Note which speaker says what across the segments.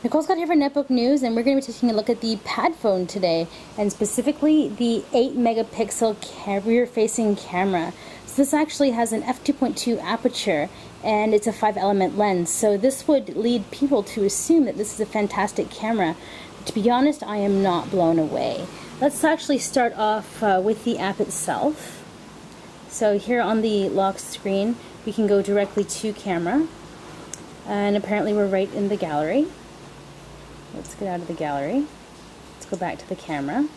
Speaker 1: Nicole's got here for Netbook News, and we're going to be taking a look at the Padfone today, and specifically the 8 megapixel rear-facing camera. So this actually has an f2.2 aperture, and it's a 5-element lens. So this would lead people to assume that this is a fantastic camera. To be honest, I am not blown away. Let's actually start off with the app itself. So here on the lock screen, we can go directly to camera, and apparently we're right in the gallery. Let's get out of the gallery. Let's go back to the camera.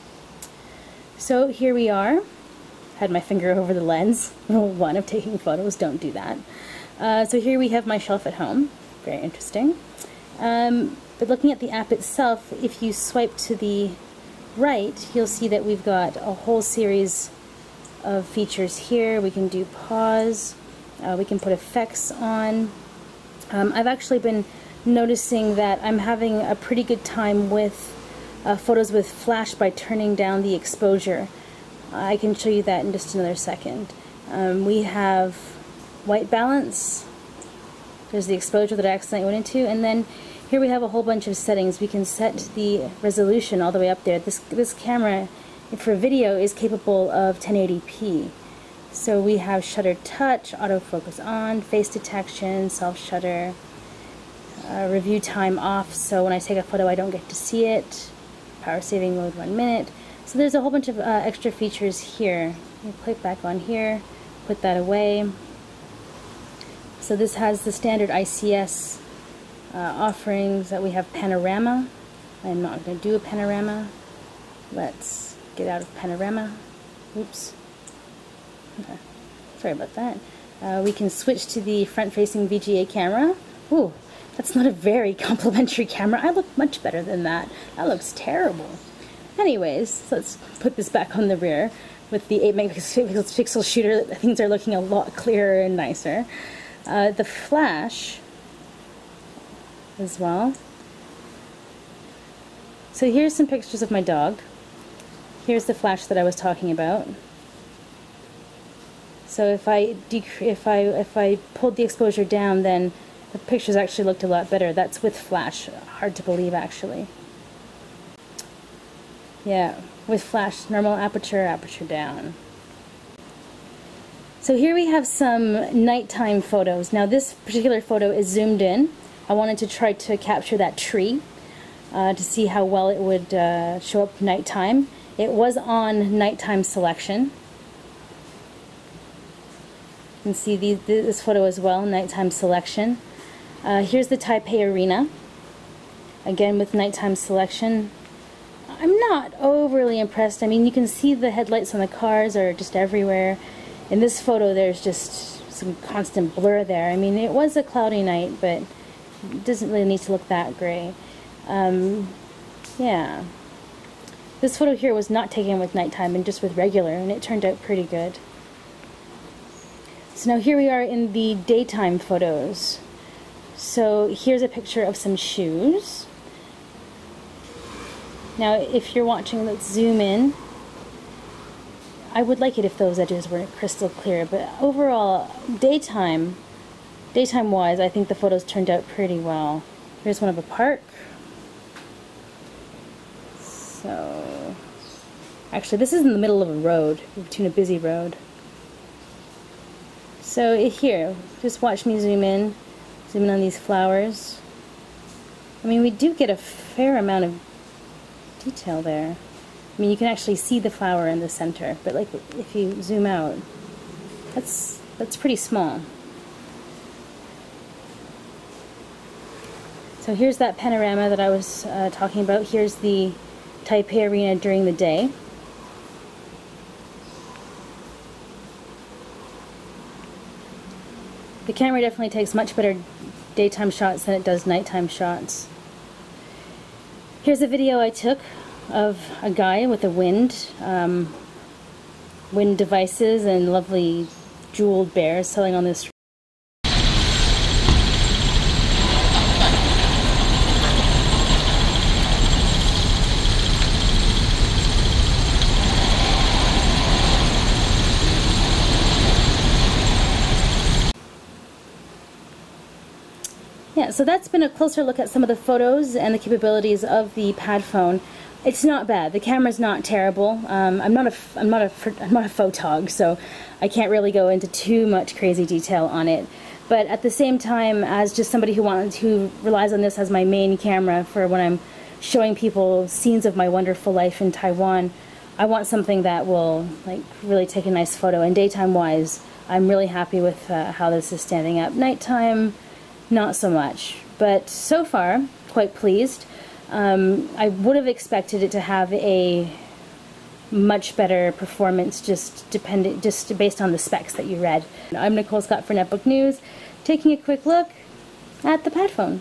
Speaker 1: So here we are. Had my finger over the lens. Rule 1 of taking photos, don't do that. So here we have my shelf at home. Very interesting. But looking at the app itself, if you swipe to the right, you'll see that we've got a whole series of features here. We can do pause. We can put effects on. I've actually been noticing that I'm having a pretty good time with photos with flash by turning down the exposure. I can show you that in just another second. We have white balance. There's the exposure that I accidentally went into, and then here we have a whole bunch of settings. We can set the resolution all the way up there. This camera for video is capable of 1080p. So we have shutter touch, autofocus on, face detection, self shutter, review time off, so when I take a photo I don't get to see it, power saving mode 1 minute. So there's a whole bunch of extra features here. You click back on here, put that away. So this has the standard ICS offerings that we have. Panorama. I'm not going to do a panorama. Let's get out of panorama. Oops. Okay. Sorry about that. We can switch to the front-facing VGA camera. Ooh, that's not a very complimentary camera. I look much better than that. That looks terrible. Anyways, let's put this back on the rear. With the 8 megapixel shooter, things are looking a lot clearer and nicer. The flash as well. So here's some pictures of my dog. Here's the flash that I was talking about. So if I pulled the exposure down, then the pictures actually looked a lot better. That's with flash. Hard to believe, actually. Yeah, with flash, normal aperture, aperture down. So here we have some nighttime photos. Now this particular photo is zoomed in. I wanted to try to capture that tree to see how well it would show up nighttime. It was on nighttime selection. You can see this photo as well, nighttime selection. Here's the Taipei Arena, again with nighttime selection. I'm not overly impressed. I mean, you can see the headlights on the cars are just everywhere. In this photo there's just some constant blur there. I mean, it was a cloudy night, but it doesn't really need to look that great. Yeah. This photo here was not taken with nighttime and just with regular, and it turned out pretty good. So now here we are in the daytime photos. So here's a picture of some shoes. Now if you're watching, let's zoom in. I would like it if those edges were crystal clear, but overall, daytime wise, I think the photos turned out pretty well. Here's one of a park. So, actually this is in the middle of a road, between a busy road. So here, just watch me zoom in on these flowers. I mean, we do get a fair amount of detail there. I mean, you can actually see the flower in the center, but like if you zoom out, that's pretty small. So here's that panorama that I was talking about. Here's the Taipei Arena during the day. The camera definitely takes much better daytime shots than it does nighttime shots. Here's a video I took of a guy with a wind devices and lovely jeweled bears selling on this. Yeah, so that's been a closer look at some of the photos and the capabilities of the Padfone. It's not bad. The camera's not terrible. I'm not a photog, so I can't really go into too much crazy detail on it. But at the same time, as just somebody who relies on this as my main camera for when I'm showing people scenes of my wonderful life in Taiwan, I want something that will like really take a nice photo. And daytime-wise, I'm really happy with how this is standing up. Nighttime, not so much. But so far, quite pleased. I would have expected it to have a much better performance just based on the specs that you read. I'm Nicole Scott for Netbook News, taking a quick look at the Padfone.